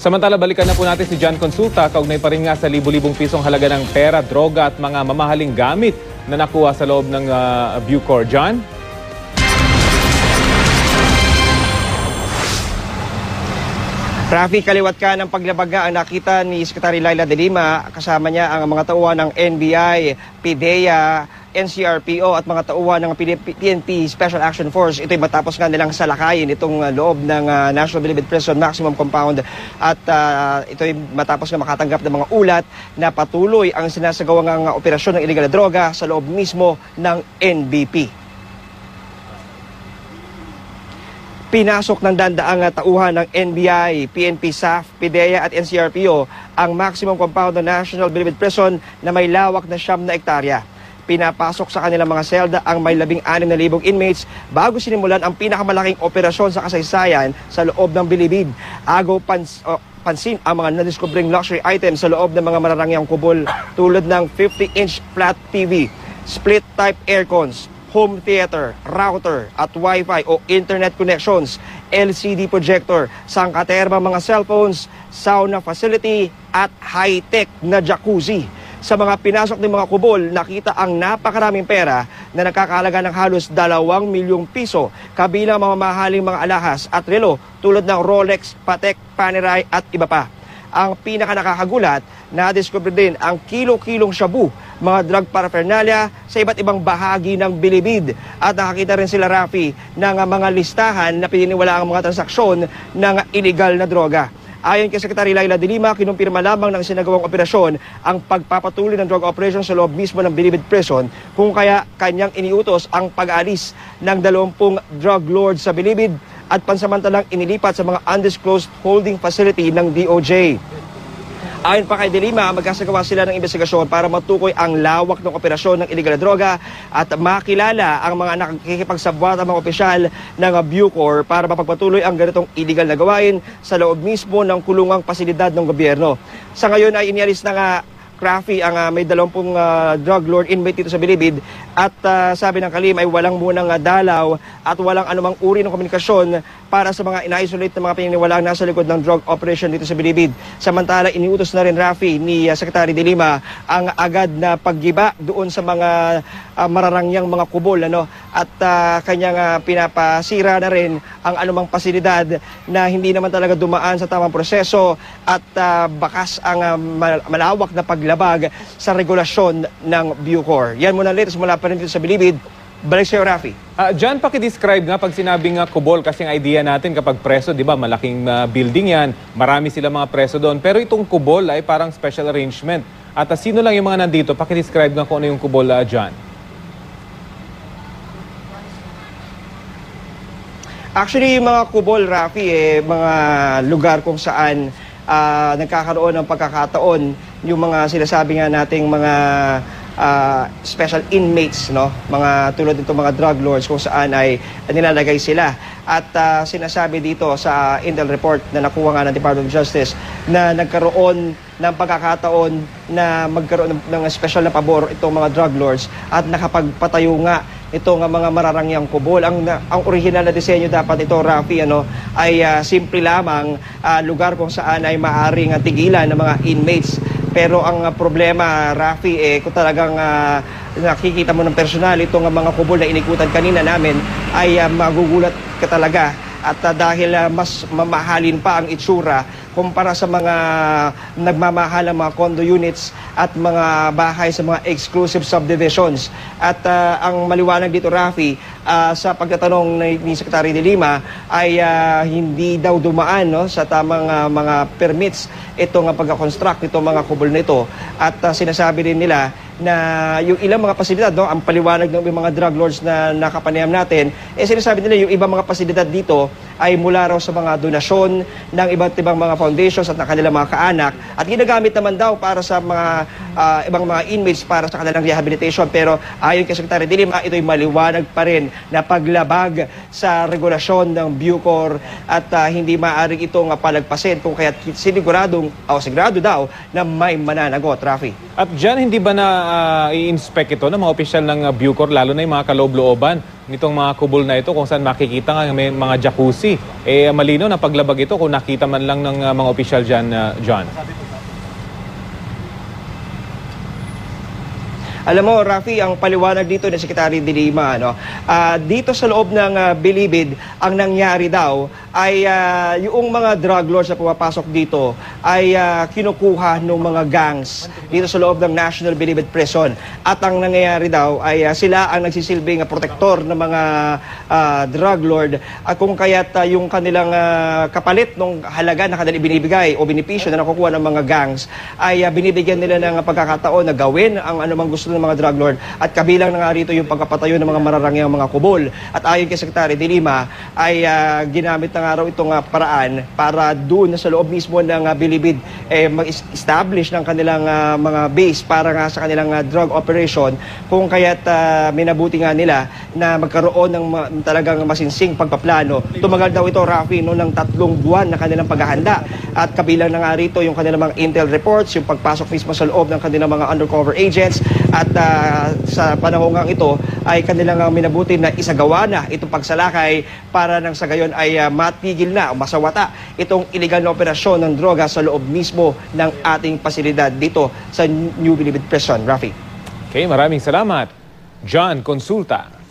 Samantala, balikan na po natin si John Consulta. Kaugnay pa rin nga sa libu-libong pisong halaga ng pera, droga at mga mamahaling gamit na nakuha sa loob ng Bucor. John? Rafi, kaliwat ka ng paglabaga ang nakita ni Secretary Laila De Lima. Kasama niya ang mga tauhan ng NBI, PIDEA, NCRPO at mga tauhan ng PNP Special Action Force. Ito'y matapos nga nilang salakayin itong loob ng National Bilibid Prison Maximum Compound at ito'y matapos nga makatanggap ng mga ulat na patuloy ang sinasagawang operasyon ng illegal na droga sa loob mismo ng NBP. Pinasok ng dandaang tauhan ng NBI, PNP, SAF, PIDEA at NCRPO ang maximum compound ng National Bilibid Prison na may lawak na 9 na hektarya. Pinapasok sa kanilang mga selda ang may 16,000 inmates bago sinimulan ang pinakamalaking operasyon sa kasaysayan sa loob ng Bilibid. Agaw pansin ang mga nadiskubring luxury items sa loob ng mga mararangyang kubol tulad ng 50-inch flat TV, split-type aircons, home theater, router at Wi-Fi o internet connections, LCD projector, sangkaterma mga cellphones, sauna facility at high-tech na jacuzzi. Sa mga pinasok ng mga kubol, nakita ang napakaraming pera na nakakahalaga ng halos 2 milyong piso, kabilang mamahaling mga alahas at relo tulad ng Rolex, Patek, Panerai at iba pa. Ang pinaka-nakakagulat, na-discover din ang kilo-kilong shabu, mga drug paraphernalia sa iba't ibang bahagi ng Bilibid. At nakakita rin sila, Rafi, ng mga listahan na pininiwala ang mga transaksyon ng illegal na droga. Ayon kay Secretary Laila De Lima, kinumpirma lamang ng sinagawang operasyon ang pagpapatuloy ng drug operation sa loob mismo ng Bilibid Prison, kung kaya kanyang iniutos ang pag-alis ng 20 drug lords sa Bilibid at pansamantalang inilipat sa mga undisclosed holding facility ng DOJ. Ayon pa kay De Lima, magkasagawa sila ng investigasyon para matukoy ang lawak ng operasyon ng illegal na droga at makilala ang mga nakikipagsabwat mga opisyal ng Bucor para mapagpatuloy ang ganitong illegal na gawain sa loob mismo ng kulungang pasilidad ng gobyerno. Sa ngayon ay inialis na nga, Rafi, ang may 20 drug lord inmate dito sa Bilibid at sabi ng kalim ay walang munang dalaw at walang anumang uri ng komunikasyon para sa mga ina-isolate na mga pininiwalaang nasa likod ng drug operation dito sa Bilibid. Samantala, iniutos na rin, Rafi, ni Secretary De Lima ang agad na paggiba doon sa mga mararangyang mga kubol at kanyang pinapasira na rin ang anumang pasilidad na hindi naman talaga dumaan sa tamang proseso at bakas ang malawak na paglabag sa regulasyon ng Bucor. Yan muna latest mula pa rin dito sa Bilibid. Balik sa'yo, Rafi. John, pakidescribe nga pag sinabing kubol, kasi ang idea natin kapag preso, di ba, malaking building yan, marami sila mga preso doon. Pero itong kubol ay parang special arrangement. At sino lang yung mga nandito? Pakidescribe nga kung ano yung kubol, John. Actually, yung mga kubol, Rafi, mga lugar kung saan nagkakaroon ng pagkakataon yung mga sinasabi nga nating mga special inmates, mga tulad nito mga drug lords kung saan ay nilalagay sila. At sinasabi dito sa Intel report na nakuha nga ng Department of Justice na nagkaroon ng pagkakataon na magkaroon ng special na pabor itong mga drug lords at nakapagpatayo nga itong mga mararangyang kubol. Ang original na disenyo dapat ito, Rafi, ay simple lamang lugar kung saan ay maaaring tigilan ng mga inmates. Pero ang problema, Rafi, kung talagang nakikita mo ng personal itong mga kubol na inikutan kanina namin, ay magugulat ka talaga. At dahil mas mamahalin pa ang itsura kumpara sa mga nagmamahal ng mga condo units at mga bahay sa mga exclusive subdivisions. At ang maliwanag dito, Rafi, sa pagtatanong ni Secretary De Lima ay hindi daw dumaan sa tamang mga permits itong pagka-construct itong mga kubol nito. At sinasabi rin nila na yung ilang mga pasilidad, ang paliwanag ng mga drug lords na nakapanayam natin, sinasabi nila yung ibang mga pasilidad dito ay mula raw sa mga donasyon ng iba't ibang mga foundations at ng kanilang mga kaanak at ginagamit naman daw para sa mga ibang mga inmates para sa kanilang rehabilitation. Pero ayon kay Secretary De Lima, ito'y maliwanag pa rin na paglabag sa regulasyon ng Bucor at hindi maaaring itong palagpasin kung kaya sigurado daw na may mananagot, Rafi. At dyan, hindi ba na i-inspect ito ng mga opisyal ng Bucor, lalo na yung mga kaloob-looban, nitong mga kubol na ito kung saan makikita nga may mga jacuzzi. Malino na paglabag ito kung nakita man lang ng mga opisyal dyan, John. Alam mo, Rafi, ang paliwanag dito ni Secretary de Lima, dito sa loob ng Bilibid, ang nangyari daw ay yung mga drug lords na pumapasok dito ay kinukuha ng mga gangs dito sa loob ng National Bilibid Prison. At ang nangyayari daw ay sila ang nagsisilbing protektor ng mga drug lord. At kung kaya't yung kanilang kapalit ng halaga na kanilang binibigay o benepisyo na nakukuha ng mga gangs ay binibigyan nila ng pagkakataon na gawin ang anumang gusto ng mga drug lord, at kabilang na nga rito yung pagkapatayo ng mga mararangyang mga kubol. At ayon kay Secretary de Lima ay ginamit na nga raw itong paraan para doon sa loob mismo ng Bilibid mag-establish ng kanilang mga base para nga sa kanilang drug operation, kung kaya't minabuti nga nila na magkaroon ng talagang masinsing pagpaplano. Tumagal daw ito, Rafi, no, ng 3 buwan na kanilang paghahanda, at kabilang na nga rito yung kanilang mga intel reports, yung pagpasok mismo sa loob ng kanilang mga undercover agents. At sa panahon nga ito ay kanilang minabuti na isagawa na itong pagsalakay para nang sa gayon ay matigil na o masawata itong illegal na operasyon ng droga sa loob mismo ng ating pasilidad dito sa New Bilibid Prison. Rafi. Okay, maraming salamat. John Consulta.